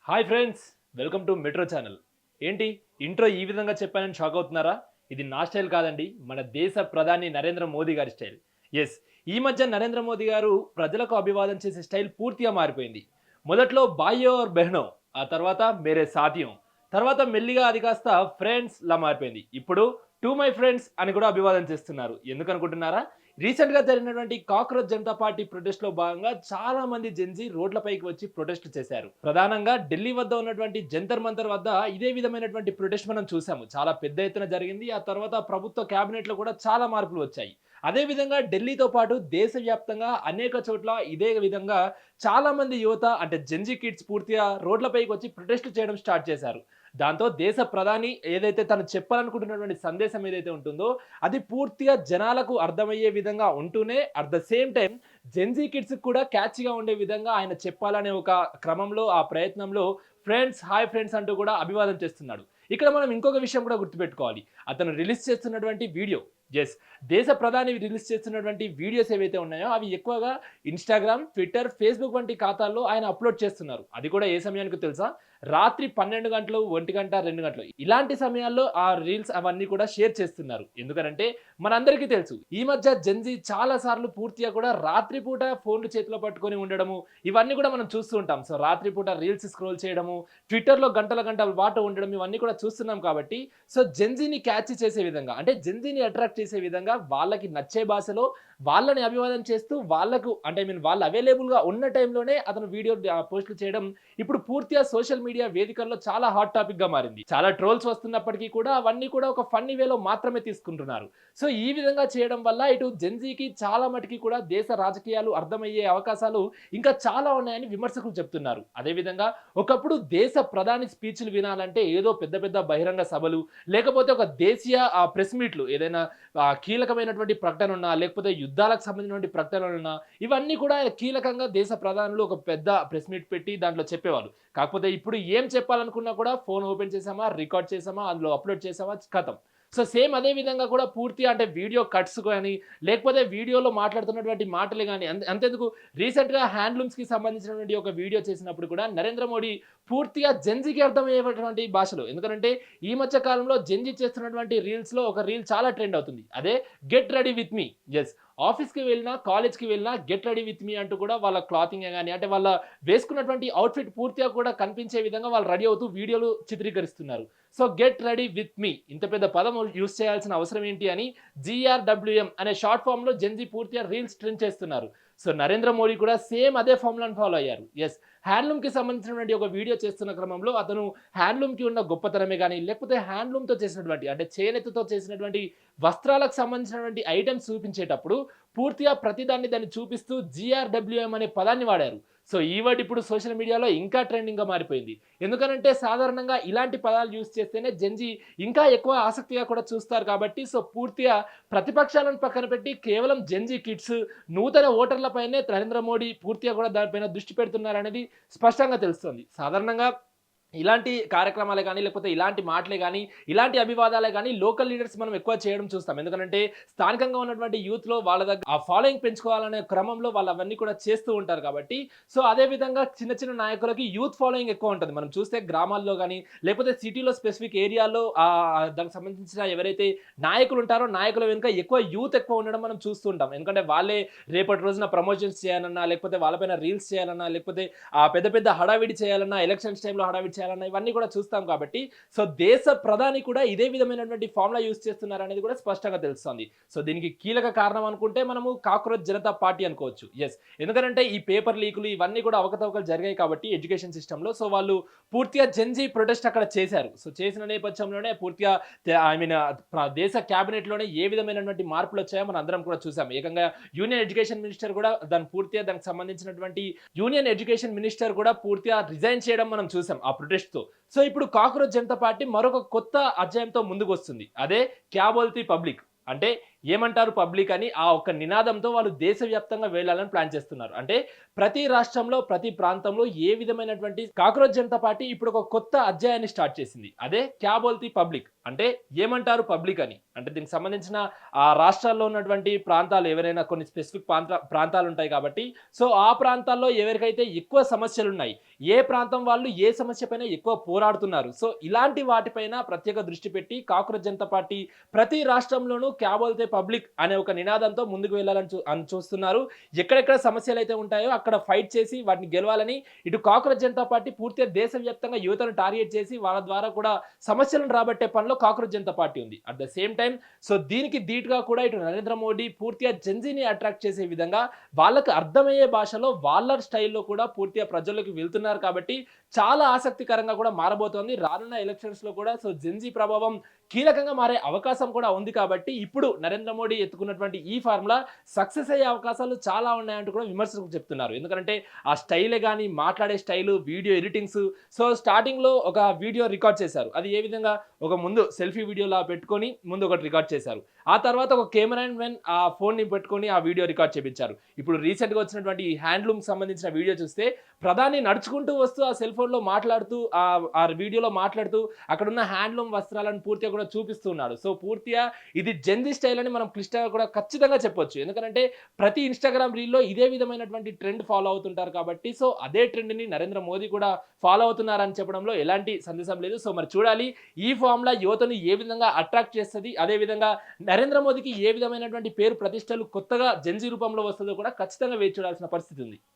Hi friends, welcome to metro channel. ఏంటి intro ఈ విధంగా చెప్పానని షాక్ అవుతున్నారా? ఇది నా స్టైల్ కాదండి, మన దేశ ప్రధాని నరేంద్ర మోదీ గారి స్టైల్. ఎస్, ఈ మధ్య నరేంద్ర మోదీ గారు ప్రజలకు అభివాదం చేసే స్టైల్ పూర్తిగా మారిపోయింది. మొదట్లో భాయ్యో ఔర్ బెహనో, ఆ తర్వాత మేరే సాథియో, తర్వాత మెల్లిగా అది కాస్త ఫ్రెండ్స్ లా మారిపోయింది. ఇప్పుడు టు మై ఫ్రెండ్స్ అని కూడా అభివాదం చేస్తున్నారు. ఎందుకు అనుకుంటున్నారా? రీసెంట్ గా జరిగినటువంటి కాక్రోచ్ జనతా పార్టీ ప్రొటెస్ట్ లో భాగంగా చాలా మంది జెన్జీ రోడ్లపైకి వచ్చి ప్రొటెస్ట్ చేశారు. ప్రధానంగా ఢిల్లీ వద్ద ఉన్నటువంటి జంతర్ మంతర్ వద్ద ఇదే విధమైనటువంటి ప్రొటెస్ట్ మనం చూసాము. చాలా పెద్ద ఎత్తున జరిగింది. ఆ తర్వాత ప్రభుత్వ కేబినెట్ లో కూడా చాలా మార్పులు వచ్చాయి. అదే విధంగా ఢిల్లీతో పాటు దేశవ్యాప్తంగా అనేక చోట్ల ఇదే విధంగా చాలా మంది యువత అంటే జెన్జీ కిడ్స్ పూర్తిగా రోడ్లపైకి వచ్చి ప్రొటెస్ట్ చేయడం స్టార్ట్ చేశారు. దాంతో దేశ ప్రధాని ఏదైతే తను చెప్పాలనుకుంటున్నటువంటి సందేశం ఏదైతే ఉంటుందో అది పూర్తిగా జనాలకు అర్థమయ్యే విధంగా ఉంటూనే at the same time Gen Z kids కూడా క్యాచ్గా ఉండే విధంగా ఆయన చెప్పాలనే ఒక క్రమంలో ఆ ప్రయత్నంలో ఫ్రెండ్స్, హాయ్ ఫ్రెండ్స్ అంటూ కూడా అభివాదం చేస్తున్నాడు. ఇక్కడ మనం ఇంకొక విషయం కూడా గుర్తుపెట్టుకోవాలి. అతను రిలీజ్ చేస్తున్నటువంటి వీడియో, ఎస్, దేశ ప్రధాని రిలీజ్ చేస్తున్నటువంటి వీడియోస్ ఏవైతే ఉన్నాయో అవి ఎక్కువగా ఇన్స్టాగ్రామ్, ట్విట్టర్, ఫేస్బుక్ వంటి ఖాతాల్లో ఆయన అప్లోడ్ చేస్తున్నారు. అది కూడా ఏ సమయానికి తెలుసా? రాత్రి 12 గంటలు, 1 గంట, 2 గంటలు ఇలాంటి సమయాల్లో ఆ రీల్స్ అవన్నీ కూడా షేర్ చేస్తున్నారు. ఎందుకంటే మనందరికీ తెలుసు ఈ మధ్య జెన్జీ చాలా సార్లు పూర్తిగా కూడా రాత్రిపూట ఫోన్లు చేతిలో పట్టుకొని ఉండడము ఇవన్నీ కూడా మనం చూస్తూ ఉంటాం. సో రాత్రిపూట రీల్స్ స్క్రోల్ చేయడము, ట్విట్టర్లో గంటల గంటల పాటు ఉండడం ఇవన్నీ కూడా చూస్తున్నాం. కాబట్టి సో జెన్జీని క్యాచ్ చేసే విధంగా అంటే జెన్జీని అట్రాక్ట్ చేసే విధంగా వాళ్ళకి నచ్చే భాషలో వాళ్ళని అభివాదం చేస్తూ వాళ్ళకు అంటే వాళ్ళు అవైలబుల్గా ఉన్న టైంలోనే అతను వీడియో పోస్టులు చేయడం ఇప్పుడు పూర్తిగా సోషల్ మీడియా వేదికల్లో చాలా హాట్ టాపిక్ గా మారింది. చాలా ట్రోల్స్ వస్తున్నప్పటికీ కూడా అవన్నీ కూడా ఒక ఫన్నీ వేలో మాత్రమే తీసుకుంటున్నారు. సో ఈ విధంగా చేయడం వల్ల ఇటు జెన్జీకి చాలా మటుకి కూడా దేశ రాజకీయాలు అర్థమయ్యే అవకాశాలు ఇంకా చాలా ఉన్నాయని విమర్శకులు చెప్తున్నారు. అదేవిధంగా ఒకప్పుడు దేశ ప్రధాని స్పీచ్లు వినాలంటే ఏదో పెద్ద పెద్ద బహిరంగ సభలు లేకపోతే ఒక దేశీయ ప్రెస్ మీట్లు ఏదైనా కీలకమైనటువంటి ప్రకటన ఉన్నా లేకపోతే యుద్ధాలకు సంబంధించినటువంటి ప్రకటనలు ఉన్నా ఇవన్నీ కూడా కీలకంగా దేశ ప్రధానులు ఒక పెద్ద ప్రెస్ మీట్ పెట్టి దాంట్లో చెప్పేవాళ్ళు. కాకపోతే ఇప్పుడు ఏం చెప్పాలనుకున్నా కూడా ఫోన్ ఓపెన్ చేసామా, రికార్డ్ చేసామా, అందులో అప్లోడ్ చేసామా, ఖతం. సో సేమ్ అదే విధంగా కూడా పూర్తిగా అంటే వీడియో కట్స్ కానీ లేకపోతే వీడియోలో మాట్లాడుతున్నటువంటి మాటలు కానీ అంతెందుకు రీసెంట్గా హ్యాండ్లూమ్స్కి సంబంధించినటువంటి ఒక వీడియో చేసినప్పుడు కూడా నరేంద్ర మోడీ పూర్తిగా జెన్జీకి అర్థమయ్యేటువంటి భాషలో, ఎందుకంటే ఈ మధ్య కాలంలో జెన్జీ చేస్తున్నటువంటి రీల్స్లో ఒక రీల్ చాలా ట్రెండ్ అవుతుంది. అదే get ready with me. Yes, ఆఫీస్కి వెళ్ళినా కాలేజ్కి వెళ్ళినా గెట్ రెడీ విత్ మీ అంటూ కూడా వాళ్ళ క్లాతింగ్ కానీ అంటే వాళ్ళ వేసుకున్నటువంటి అవుట్ఫిట్ పూర్తిగా కూడా కనిపించే విధంగా వాళ్ళు రెడీ అవుతూ వీడియోలు చిత్రీకరిస్తున్నారు. సో గెట్ రెడీ విత్ మీ, ఇంత పెద్ద పదం యూస్ చేయాల్సిన అవసరం ఏంటి అని GRWM అనే షార్ట్ ఫామ్ లో జెన్జీ పూర్తిగా రీల్స్ ట్రెండ్ చేస్తున్నారు. సో నరేంద్ర మోడీ కూడా సేమ్ అదే ఫార్ములాను ఫాలో అయ్యారు. ఎస్, హ్యాండ్లూమ్ కి సంబంధించినటువంటి ఒక వీడియో చేస్తున్న క్రమంలో అతను హ్యాండ్లూమ్ కి ఉన్న గొప్పతనమే కానీ లేకపోతే హ్యాండ్లూమ్ తో చేసినటువంటి అంటే చేనేతతో చేసినటువంటి వస్త్రాలకు సంబంధించినటువంటి ఐటమ్స్ చూపించేటప్పుడు పూర్తిగా ప్రతిదాన్ని దాన్ని చూపిస్తూ GRWM అనే పదాన్ని వాడారు. సో ఈ వర్డ్ ఇప్పుడు సోషల్ మీడియాలో ఇంకా ట్రెండింగ్గా మారిపోయింది. ఎందుకనంటే సాధారణంగా ఇలాంటి పదాలు యూజ్ చేస్తేనే జెన్జీ ఇంకా ఎక్కువ ఆసక్తిగా కూడా చూస్తారు. కాబట్టి సో పూర్తిగా ప్రతిపక్షాలను పక్కన పెట్టి కేవలం జెన్జీ కిడ్స్ నూతన ఓటర్లపైనే నరేంద్ర మోడీ పూర్తిగా కూడా దానిపైన దృష్టి పెడుతున్నారనేది స్పష్టంగా తెలుస్తుంది. సాధారణంగా ఇలాంటి కార్యక్రమాలే కానీ లేకపోతే ఇలాంటి మాటలే కానీ ఇలాంటి అభివాదాలే కానీ లోకల్ లీడర్స్ మనం ఎక్కువ చేయడం చూస్తాం. ఎందుకంటే స్థానికంగా ఉన్నటువంటి యూత్లో వాళ్ళ దగ్గర ఆ ఫాలోయింగ్ పెంచుకోవాలనే క్రమంలో వాళ్ళు అవన్నీ కూడా చేస్తూ ఉంటారు. కాబట్టి సో అదే విధంగా చిన్న చిన్న నాయకులకి యూత్ ఫాలోయింగ్ ఎక్కువ ఉంటుంది. మనం చూస్తే గ్రామాల్లో కానీ లేకపోతే సిటీలో స్పెసిఫిక్ ఏరియాలో దానికి సంబంధించిన ఎవరైతే నాయకులు ఉంటారో నాయకుల వెనుక ఎక్కువ యూత్ ఎక్కువ ఉండడం మనం చూస్తూ ఉంటాం. ఎందుకంటే వాళ్ళే రేపటి రోజున ప్రమోషన్స్ చేయాలన్నా లేకపోతే వాళ్ళపైన రీల్స్ చేయాలన్నా లేకపోతే పెద్ద పెద్ద హడావిడి చేయాలన్నా ఎలక్షన్స్ టైంలో హడావిడి ఇవన్నీ కూడా చూస్తాం. కాబట్టి సో దేశ ప్రధాని కూడా ఇదే విధమైనటువంటి ఫార్ములా యూజ్ చేస్తున్నారు అనేది కూడా స్పష్టంగా తెలుస్తుంది. సో దీనికి కీలక కారణం అనుకుంటే మనము కాక్రోచ్ జనతా పార్టీ అనుకోవచ్చు. ఎస్, ఎందుకంటే ఈ పేపర్ లీకులు ఇవన్నీ కూడా అవకతవకలు జరిగాయి కాబట్టి ఎడ్యుకేషన్ సిస్టంలో సో వాళ్ళు పూర్తిగా జెన్జీ ప్రొటెస్ట్ అక్కడ చేశారు. సో చేసిన నేపథ్యంలోనే పూర్తిగా దేశ క్యాబినెట్ లోనే ఏ విధమైనటువంటి మార్పులు వచ్చాయో మనం అందరం కూడా చూసాం. ఏకంగా యూనియన్ ఎడ్యుకేషన్ మినిస్టర్ కూడా దానికి సంబంధించినటువంటి యూనియన్ ఎడ్యుకేషన్ మినిస్టర్ కూడా పూర్తిగా రిజైన్ చేయడం మనం చూసాం ఆ ప్రొటెస్ట్ తో. సో ఇప్పుడు కాక్రోచ్ జనతా పార్టీ మరొక కొత్త అధ్యాయంతో ముందుకు వస్తుంది. అదే క్యా బోల్తీ పబ్లిక్, అంటే ఏమంటారు పబ్లిక్ అని ఆ ఒక్క నినాదంతో వాళ్ళు దేశవ్యాప్తంగా వెళ్ళాలని ప్లాన్ చేస్తున్నారు. అంటే ప్రతి రాష్ట్రంలో, ప్రతి ప్రాంతంలో ఏ విధమైనటువంటి కాక్రోచ్ జనతా పార్టీ ఇప్పుడు ఒక కొత్త అధ్యాయాన్ని స్టార్ట్ చేసింది. అదే క్యా బోల్తీ పబ్లిక్. అంటే ఏమంటారు పబ్లిక్ అని. అంటే దీనికి సంబంధించిన ఆ రాష్ట్రాల్లో ఉన్నటువంటి ప్రాంతాలు ఎవరైనా కొన్ని స్పెసిఫిక్ ప్రాంతాలు ఉంటాయి కాబట్టి, సో ఆ ప్రాంతాల్లో ఎవరికైతే ఎక్కువ సమస్యలున్నాయి, ఏ ప్రాంతం వాళ్ళు ఏ సమస్య పైన ఎక్కువ పోరాడుతున్నారు. సో ఇలాంటి వాటిపైన ప్రత్యేక దృష్టి పెట్టి కాక్రోచ్ జనతా పార్టీ ప్రతి రాష్ట్రంలోనూ క్యా బోల్తే పబ్లిక్ అనే ఒక నినాదంతో ముందుకు వెళ్ళాలని చూస్తున్నారు. ఎక్కడెక్కడ సమస్యలు అయితే ఉంటాయో అక్కడ ఫైట్ చేసి వాటిని గెలవాలని ఇటు కాక్రోచ్ జనతా పార్టీ పూర్తిగా దేశవ్యాప్తంగా యువతను టార్గెట్ చేసి వాళ్ళ ద్వారా కూడా సమస్యలను రాబట్టే పనిలో కాక్రోచ్ జనతా పార్టీ ఉంది. At the same time so దీనికి ధీటుగా కూడా ఇటు నరేంద్ర మోడీ పూర్తిగా జెన్జీని అట్రాక్ట్ చేసే విధంగా వాళ్ళకి అర్థమయ్యే భాషలో వాళ్ళ స్టైల్లో కూడా పూర్తిగా ప్రజల్లోకి వెళ్తున్నారు కాబట్టి చాలా ఆసక్తికరంగా కూడా మారబోతోంది. రానున్న ఎలక్షన్స్ లో కూడా సో జెన్జీ ప్రభావం కీలకంగా మారే అవకాశం కూడా ఉంది కాబట్టి ఇప్పుడు నరేంద్ర మోడీ ఎత్తుకున్నటువంటి ఈ ఫార్ములా సక్సెస్ అయ్యే అవకాశాలు చాలా ఉన్నాయంటూ కూడా విమర్శకులు చెప్తున్నారు. ఎందుకంటే ఆ స్టైలే కానీ మాట్లాడే స్టైలు, వీడియో ఎడిటింగ్స్, సో స్టార్టింగ్లో ఒక వీడియో రికార్డ్ చేశారు. అది ఏ విధంగా ఒక ముందు సెల్ఫీ వీడియోలా పెట్టుకొని ముందు ఒకటి రికార్డ్ చేశారు. ఆ తర్వాత ఒక కెమెరామెన్ మెన్ ఆ ఫోన్ని పెట్టుకొని ఆ వీడియో రికార్డ్ చేపించారు. ఇప్పుడు రీసెంట్గా వచ్చినటువంటి ఈ హ్యాండ్లూమ్ సంబంధించిన వీడియో చూస్తే ప్రధాని నడుచుకుంటూ వస్తూ ఆ సెల్ ఫోన్లో మాట్లాడుతూ ఆ వీడియోలో మాట్లాడుతూ అక్కడున్న హ్యాండ్లూమ్ వస్త్రాలను పూర్తిగా కూడా చూపిస్తున్నాడు. సో పూర్తిగా ఇది జెన్జీ స్టైల్ అని మనం క్లిష్టంగా కూడా ఖచ్చితంగా చెప్పొచ్చు. ఎందుకంటే ప్రతి ఇన్‌స్టాగ్రామ్ రీల్‌లో ఇదే విధమైనటువంటి ట్రెండ్ ఫాలో అవుతుంటారు కాబట్టి సో అదే ట్రెండ్‌ని నరేంద్ర మోదీ కూడా ఫాలో అవుతున్నారని చెప్పడంలో ఎలాంటి సందేహం లేదు. సో మరి చూడాలి ఈ ఫార్ములా యువతను ఏ విధంగా అట్రాక్ట్ చేస్తది. అదే విధంగా నరేంద్ర మోదీకి ఏ విధమైనటువంటి పేరు ప్రతిష్టలు కొత్తగా జెన్జీ రూపంలో వస్తుందో కూడా ఖచ్చితంగా వేచి చూడాల్సిన పరిస్థితి ఉంది.